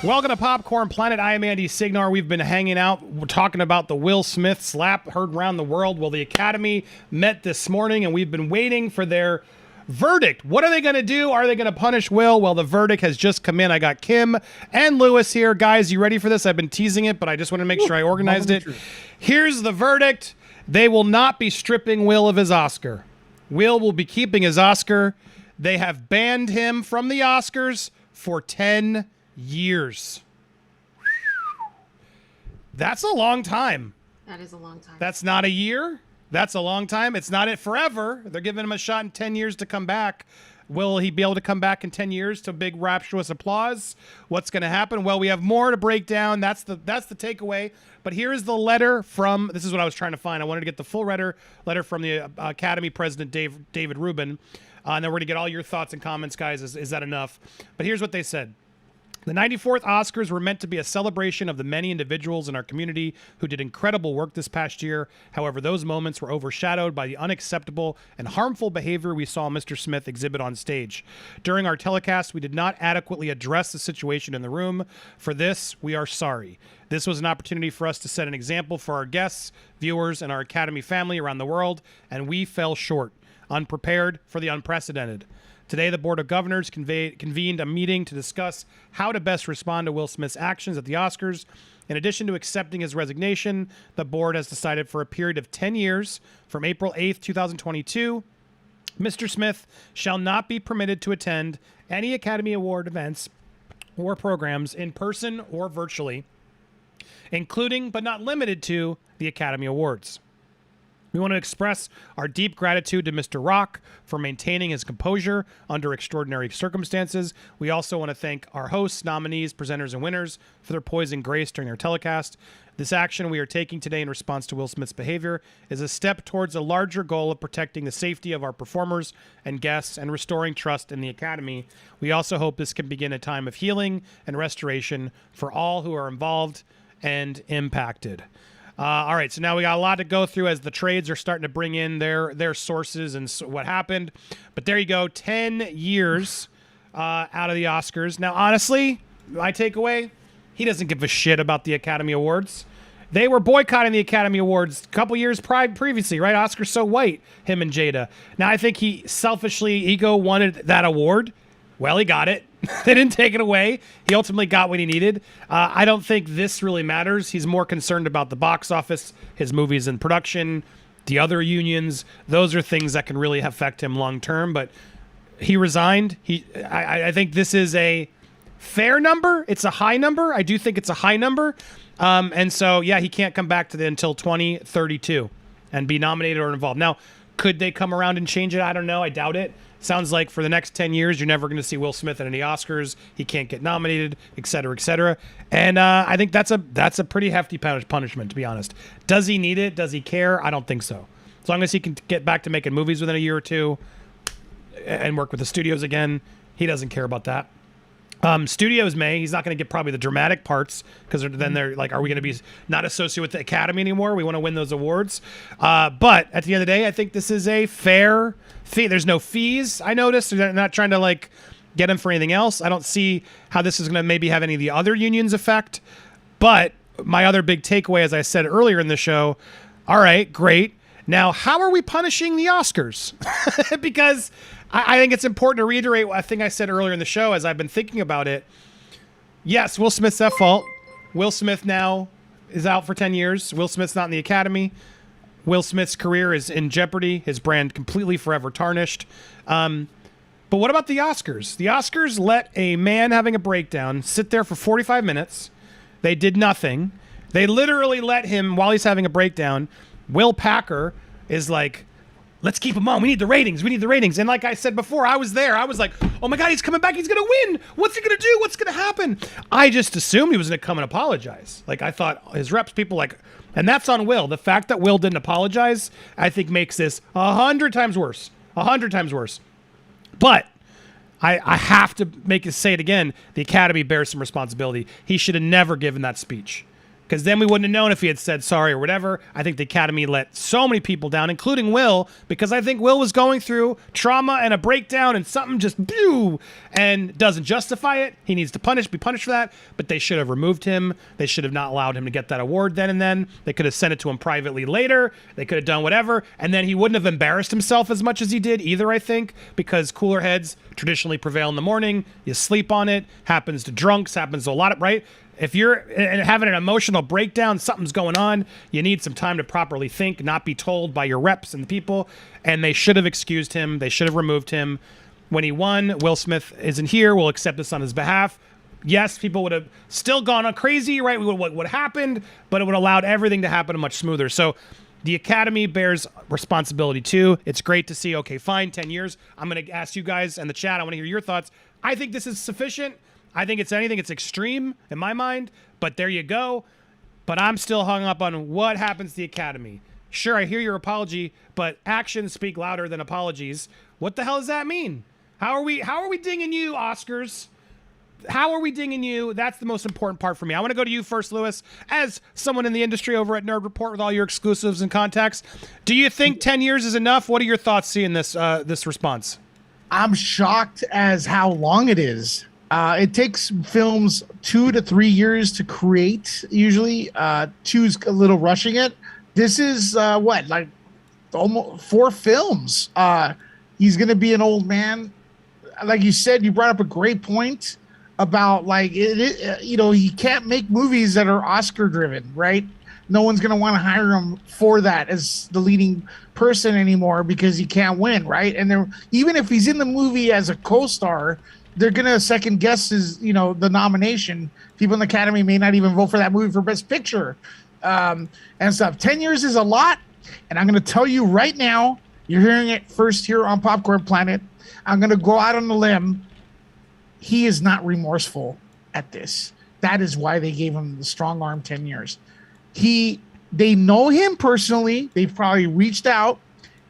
Welcome to Popcorn Planet. I am Andy Signore. We've been hanging out. We're talking about the Will Smith slap heard around the world. Well, the Academy met this morning, and we've been waiting for their verdict. What are they going to do? Are they going to punish Will? Well, the verdict has just come in. I got Kim and Lewis here. Guys, you ready for this? I've been teasing it, but I just want to make sure I organized it. Here's the verdict. They will not be stripping Will of his Oscar. Will be keeping his Oscar. They have banned him from the Oscars for 10 years. That's a long time. That is a long time. That's not a year. That's a long time. It's not it forever. They're giving him a shot in 10 years to come back. Will he be able to come back in 10 years to big rapturous applause? What's going to happen? Well, we have more to break down. That's the takeaway. But here is the letter from, this is what I was trying to find. I wanted to get the full letter from the Academy President David Rubin. And then we're going to get all your thoughts and comments, guys. Is that enough? But here's what they said. The 94th Oscars were meant to be a celebration of the many individuals in our community who did incredible work this past year. However, those moments were overshadowed by the unacceptable and harmful behavior we saw Mr. Smith exhibit on stage. During our telecast, we did not adequately address the situation in the room. For this, we are sorry. This was an opportunity for us to set an example for our guests, viewers, and our Academy family around the world, and we fell short, unprepared for the unprecedented. Today, the Board of Governors convened a meeting to discuss how to best respond to Will Smith's actions at the Oscars. In addition to accepting his resignation, the board has decided for a period of 10 years, from April 8th, 2022, Mr. Smith shall not be permitted to attend any Academy Award events or programs in person or virtually, including but not limited to the Academy Awards. We want to express our deep gratitude to Mr. Rock for maintaining his composure under extraordinary circumstances. We also want to thank our hosts, nominees, presenters, and winners for their poise and grace during their telecast. This action we are taking today in response to Will Smith's behavior is a step towards a larger goal of protecting the safety of our performers and guests and restoring trust in the Academy. We also hope this can begin a time of healing and restoration for all who are involved and impacted. All right, so now we got a lot to go through as the trades are starting to bring in their sources and what happened. But there you go, 10 years out of the Oscars. Now, honestly, my takeaway, he doesn't give a shit about the Academy Awards. They were boycotting the Academy Awards a couple years previously, right? Oscar's so white, him and Jada. Now, I think he selfishly, ego wanted that award. Well, he got it. They didn't take it away. He ultimately got what he needed. I don't think this really matters. He's more concerned about the box office, his movies in production, the other unions. Those are things that can really affect him long term. But he resigned. I think this is a fair number. It's a high number. I do think it's a high number. And so, yeah, he can't come back until 2032 and be nominated or involved. Now, could they come around and change it? I don't know. I doubt it. Sounds like for the next 10 years, you're never going to see Will Smith at any Oscars. He can't get nominated, et cetera, et cetera. And I think that's a pretty hefty punishment, to be honest. Does he need it? Does he care? I don't think so. As long as he can get back to making movies within a year or two and work with the studios again, he doesn't care about that. Studios may. He's not going to get probably the dramatic parts because then they're like, are we going to be not associated with the Academy anymore? We want to win those awards. But at the end of the day, I think this is a fair fee. There's no fees, I noticed. They're not trying to like get him for anything else. I don't see how this is going to maybe have any of the other unions affect. But my other big takeaway, as I said earlier in the show, all right, great. Now, how are we punishing the Oscars? Because I think it's important to reiterate what I think I said earlier in the show as I've been thinking about it. Yes, Will Smith's at fault. Will Smith now is out for 10 years. Will Smith's not in the Academy. Will Smith's career is in jeopardy. His brand completely forever tarnished. But what about the Oscars? The Oscars let a man having a breakdown sit there for 45 minutes. They did nothing. They literally let him, while he's having a breakdown, Will Packer is like, let's keep him on. We need the ratings. We need the ratings. And like I said before, I was there. I was like, oh my God, he's coming back. He's going to win. What's he going to do? What's going to happen? I just assumed he was going to come and apologize. Like I thought his reps, people like, and that's on Will. The fact that Will didn't apologize, I think makes this 100 times worse. 100 times worse. But I have to say it again. The Academy bears some responsibility. He should have never given that speech. because then we wouldn't have known if he had said sorry or whatever. I think the Academy let so many people down, including Will, because I think Will was going through trauma and a breakdown and something just and doesn't justify it. He needs to be punished for that, but they should have removed him. They should have not allowed him to get that award then and then. They could have sent it to him privately later. They could have done whatever, and then he wouldn't have embarrassed himself as much as he did either, I think, because cooler heads traditionally prevail in the morning. You sleep on it. Happens to drunks, happens to a lot of, right? If you're having an emotional breakdown, something's going on, you need some time to properly think, not be told by your reps and the people. And they should have excused him. They should have removed him. When he won, Will Smith isn't here. We'll accept this on his behalf. Yes, people would have still gone on crazy, right? What happened, but it would have allowed everything to happen much smoother. So the Academy bears responsibility too. It's great to see, okay, fine, 10 years. I'm going to ask you guys in the chat, I want to hear your thoughts. I think this is sufficient. I think it's extreme in my mind, but there you go. But I'm still hung up on what happens to the Academy. Sure, I hear your apology, but actions speak louder than apologies. What the hell does that mean? How are we dinging you, Oscars? How are we dinging you? That's the most important part for me. I want to go to you first, Lewis, as someone in the industry over at Nerd Report with all your exclusives and contacts. Do you think 10 years is enough? What are your thoughts seeing this response? I'm shocked as how long it is. It takes films 2 to 3 years to create, usually. Two's a little rushing it. This is, like almost 4 films. He's going to be an old man. Like you said, you brought up a great point about, like, he can't make movies that are Oscar-driven, right? No one's going to want to hire him for that as the leading person anymore because he can't win, right? And even if he's in the movie as a co-star, they're going to second guess the nomination. People in the Academy may not even vote for that movie for Best Picture and stuff. 10 years is a lot. And I'm going to tell you right now, you're hearing it first here on Popcorn Planet. I'm going to go out on a limb. He is not remorseful at this. That is why they gave him the strong arm 10 years. They know him personally. They've probably reached out.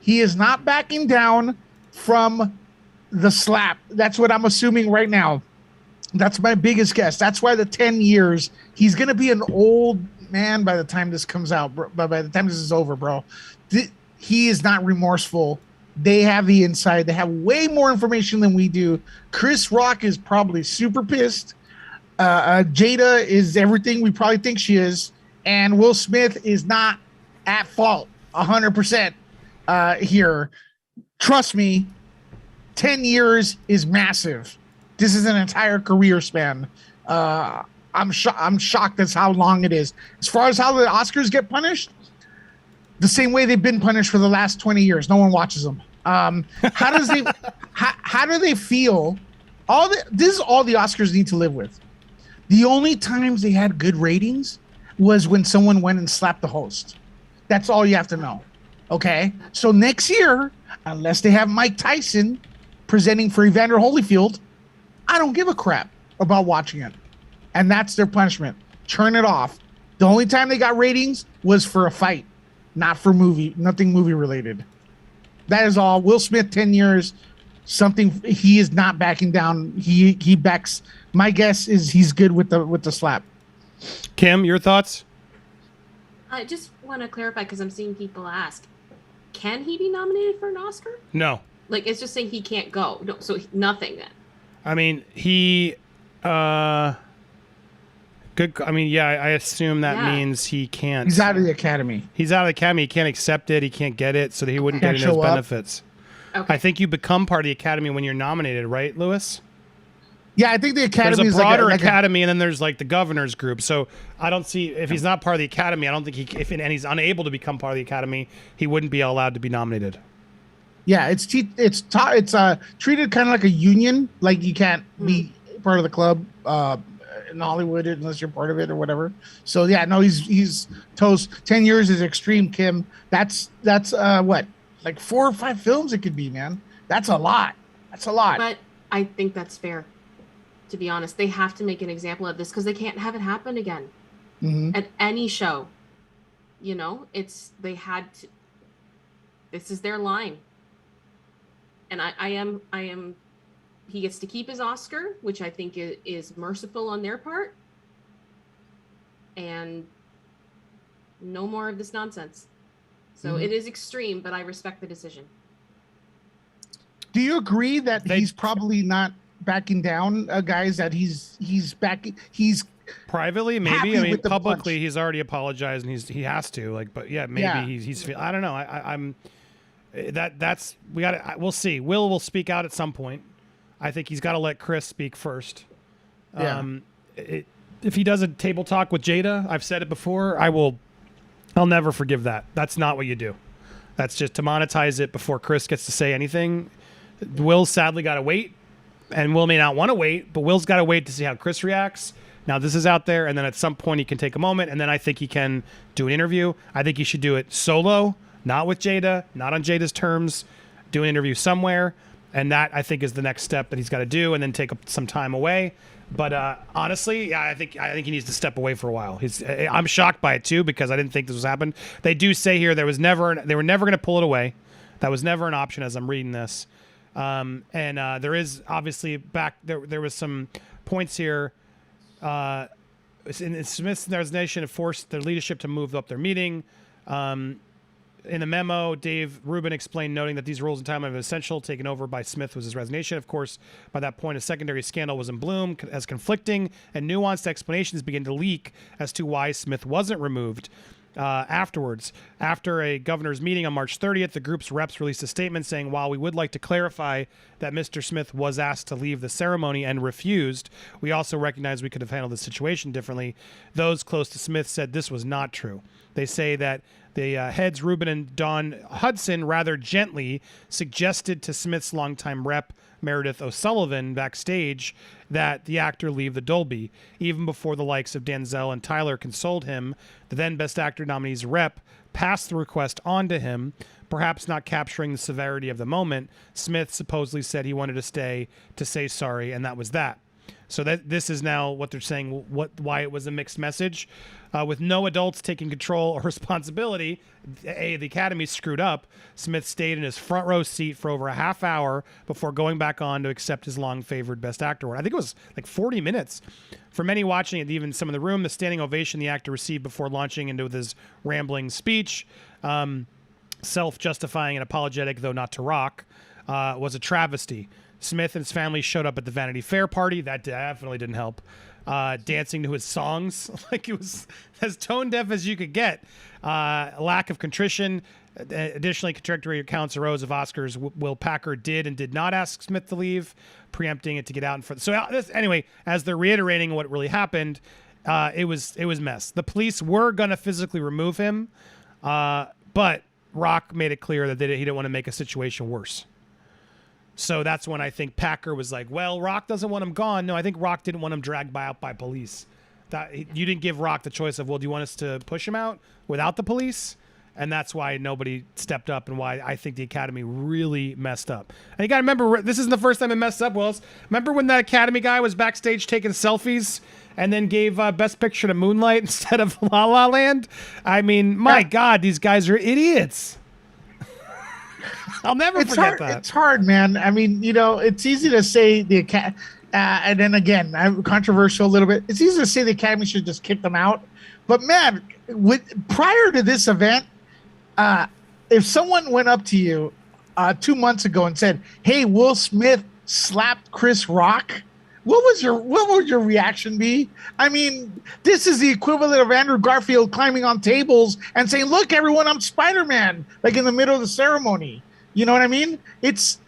He is not backing down from the slap. That's what I'm assuming right now. That's my biggest guess. That's why the 10 years. He's going to be an old man by the time this comes out, by the time this is over, bro. He is not remorseful. They have the inside. They have way more information than we do. Chris Rock is probably super pissed. Jada is everything we probably think she is. And Will Smith is not at fault 100% here. Trust me. 10 years is massive. This is an entire career span. I'm shocked as how long it is. As far as how the Oscars get punished, the same way they've been punished for the last 20 years. No one watches them. How do they feel? This is all the Oscars need to live with. The only times they had good ratings was when someone went and slapped the host. That's all you have to know. Okay? So next year, unless they have Mike Tyson presenting for Evander Holyfield, I don't give a crap about watching it. And that's their punishment. Turn it off. The only time they got ratings was for a fight, not for nothing movie related. That is all. Will Smith, 10 years, he is not backing down. He backs. My guess is he's good with the slap. Kim, your thoughts? I just want to clarify because I'm seeing people ask, can he be nominated for an Oscar? No. Like, it's just saying he can't go. No, so nothing then. I mean, good. I mean, yeah, I assume that means he can't. He's out of the Academy. He's out of the Academy. He can't accept it. He can't get it, so that he wouldn't get any of those benefits. Okay. I think you become part of the Academy when you're nominated, right, Lewis? Yeah, I think the Academy there's is a broader Academy, and then there's like the governor's group. So I don't see if he's not part of the Academy. I don't think and he's unable to become part of the Academy, he wouldn't be allowed to be nominated. Yeah, it's treated kind of like a union. Like you can't be part of the club in Hollywood unless you're part of it or whatever. So yeah, no, he's toast. 10 years is extreme, Kim. That's what, like 4 or 5 films it could be, man. That's a lot. But I think that's fair. To be honest, they have to make an example of this because they can't have it happen again at any show. You know, they had to. This is their line. And I am. He gets to keep his Oscar, which I think is merciful on their part. And No more of this nonsense. So it is extreme, but I respect the decision. Do you agree that he's probably not backing down, guys? That he's privately, maybe. I mean, publicly, punch. he's already apologized, and he has to. Like, but yeah, maybe he's. I don't know. I'm. That's we got to. We'll see. Will speak out at some point. I think he's got to let Chris speak first. Yeah. If he does a table talk with Jada, I've said it before. I'll never forgive that. That's not what you do. That's just to monetize it before Chris gets to say anything. Will sadly got to wait, and Will may not want to wait, but Will's got to wait to see how Chris reacts. Now this is out there, and then at some point he can take a moment, and then I think he can do an interview. I think he should do it solo, not with Jada, not on Jada's terms. Do an interview somewhere, and that I think is the next step that he's got to do, and then take some time away. But honestly, yeah, I think he needs to step away for a while. I'm shocked by it too because I didn't think this was happening. They do say here they were never going to pull it away. That was never an option as I'm reading this. And there is obviously there was some points here. In Smith's resignation, it forced their leadership to move up their meeting. In a memo, Dave Rubin explained, noting that these rules and timeline were essential. Taken over by Smith was his resignation. Of course, by that point, a secondary scandal was in bloom as conflicting and nuanced explanations began to leak as to why Smith wasn't removed. Afterwards, after a governor's meeting on March 30th, the group's reps released a statement saying, while we would like to clarify that Mr. Smith was asked to leave the ceremony and refused, we also recognize we could have handled the situation differently. Those close to Smith said this was not true. They say that the heads, Rubin and Don Hudson, rather gently suggested to Smith's longtime rep, Meredith O'Sullivan, backstage that the actor leave the Dolby. Even before the likes of Denzel and Tyler consoled him, the then Best Actor nominee's rep passed the request on to him, perhaps not capturing the severity of the moment. Smith supposedly said he wanted to stay to say sorry, and that was that. So this is now what they're saying, why it was a mixed message. With no adults taking control or responsibility, the Academy screwed up. Smith stayed in his front row seat for over a half hour before going back on to accept his long-favored Best Actor award. I think it was like 40 minutes. For many watching it, even some in the room, the standing ovation the actor received before launching into his rambling speech, self-justifying and apologetic, though not to rock, was a travesty. Smith and his family showed up at the Vanity Fair party. That definitely didn't help. Dancing to his songs like it was as tone deaf as you could get. Lack of contrition. Additionally, contradictory accounts arose of Oscars. Will Packer did and did not ask Smith to leave, preempting it to get out in front. So anyway, as they're reiterating what really happened, it was mess. The police were gonna physically remove him, but Rock made it clear that he didn't want to make a situation worse. So that's when I think Packer was like, well, Rock doesn't want him gone. No, I think Rock didn't want him dragged out by police. You didn't give Rock the choice of, well, do you want us to push him out without the police? And that's why nobody stepped up and why I think the Academy really messed up. And you got to remember, this isn't the first time it messed up, Willis. Remember when that Academy guy was backstage taking selfies and then gave Best Picture to Moonlight instead of La La Land? I mean, my God, these guys are idiots. I'll never forget that. It's hard, man. I mean, it's easy to say the Academy, and then again, I'm controversial a little bit. It's easy to say the Academy should just kick them out. But man, prior to this event, if someone went up to you 2 months ago and said, "Hey, Will Smith slapped Chris Rock," what would your reaction be? I mean, this is the equivalent of Andrew Garfield climbing on tables and saying, "Look, everyone, I'm Spider-Man," like in the middle of the ceremony. You know what I mean? It's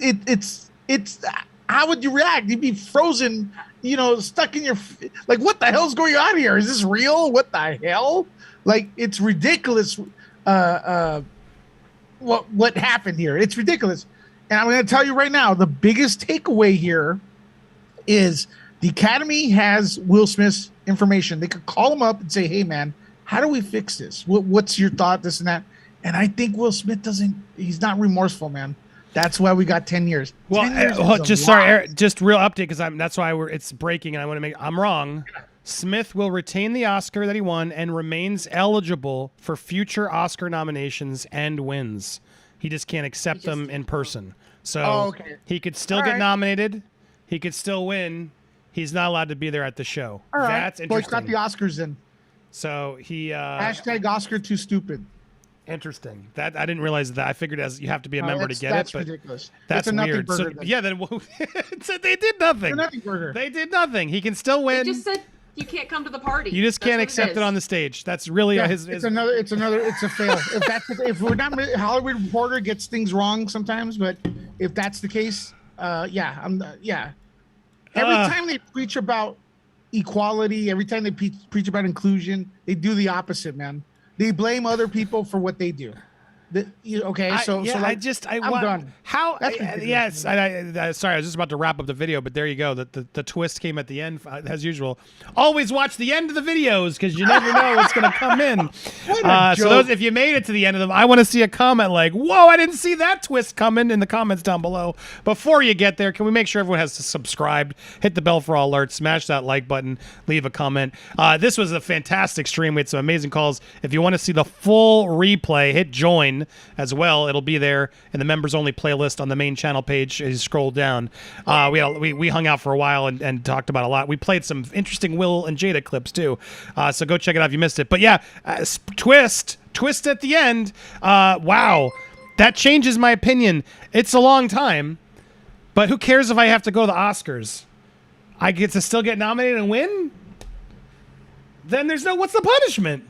how would you react? You'd be frozen, stuck in your, like, what the hell's going on here? Is this real? What the hell? Like, it's ridiculous. What happened here? It's ridiculous. And I'm going to tell you right now, the biggest takeaway here is the Academy has Will Smith's information. They could call him up and say, "Hey, man, how do we fix this? What's your thought, this and that?" And I think Will Smith he's not remorseful, man. That's why we got 10 years. Well, 10 years just real update, because that's why it's breaking, and I want to I'm wrong. Smith will retain the Oscar that he won and remains eligible for future Oscar nominations and wins. He just can't accept them in person. So he could still get nominated. He could still win. He's not allowed to be there at the show. All right. That's interesting. Boycott the Oscars then. So he Hashtag Oscar too stupid. Interesting. That I didn't realize that. I figured as you have to be a member to get that's it. But ridiculous. that's a nothing weird. burger. So, Then. yeah, then they did nothing. It's a nothing burger. They did nothing. He can still win. They just said you can't come to the party. You just can't accept it on the stage. That's really his. It's a fail. If we're not, Hollywood Reporter gets things wrong sometimes, but if that's the case, Every time they preach about equality, every time they preach about inclusion, they do the opposite, man. They blame other people for what they do. I'm done. How? Yes. Sorry, I was just about to wrap up the video, but there you go. The twist came at the end, as usual. Always watch the end of the videos because you never know what's going to come in. So if you made it to the end of them, I want to see a comment like, "Whoa, I didn't see that twist coming" in the comments down below. Before you get there, can we make sure everyone has subscribed, hit the bell for all alerts, smash that like button, leave a comment. This was a fantastic stream. We had some amazing calls. If you want to see the full replay, hit join as well. It'll be there in the members only playlist on the main channel page as you scroll down. We hung out for a while and talked about a lot. We played some interesting Will and Jada clips too, so go check it out if you missed it. But yeah, twist at the end. Wow, that changes my opinion. It's a long time, but who cares if I have to go to the Oscars? I get to still get nominated and win. Then what's the punishment?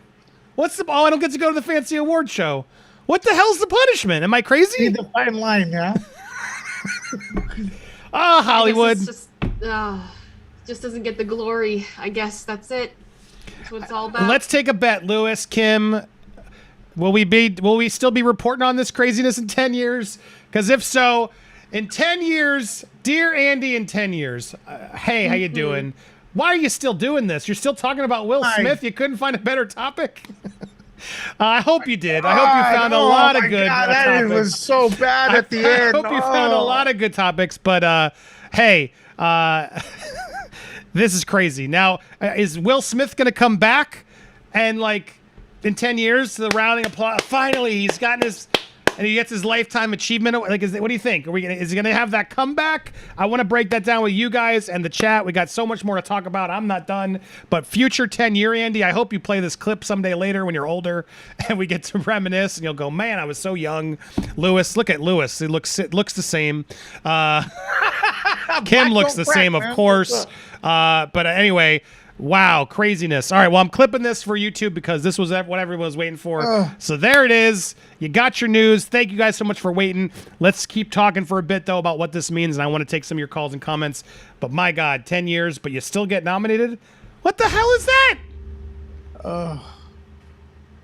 I don't get to go to the fancy award show. What the hell's the punishment? Am I crazy? The fine line, yeah. Hollywood. Just doesn't get the glory. I guess that's it. That's what it's all about. Let's take a bet, Lewis, Kim. Will we still be reporting on this craziness in 10 years? Because if so, in 10 years, dear Andy, in 10 years, hey, how you doing? Why are you still doing this? You're still talking about Will Smith? You couldn't find a better topic? I hope you did. I hope you found a lot of good that topics. Was so bad at the end. I hope you found a lot of good topics, but hey, this is crazy. Now, is Will Smith going to come back and in 10 years to the rounding applause? Finally, he's gotten his... And he gets his lifetime achievement. What do you think? Is he going to have that comeback? I want to break that down with you guys and the chat. We got so much more to talk about. I'm not done. But future 10-year Andy, I hope you play this clip someday later when you're older and we get to reminisce and you'll go, man, I was so young. Lewis, look at Lewis. It looks the same. Kim looks the same, of course. But anyway... Wow, craziness. All right, well, I'm clipping this for YouTube because this was what everyone was waiting for. So there it is. You got your news. Thank you guys so much for waiting. Let's keep talking for a bit, though, about what this means, and I want to take some of your calls and comments. But my God, 10 years, but you still get nominated? What the hell is that?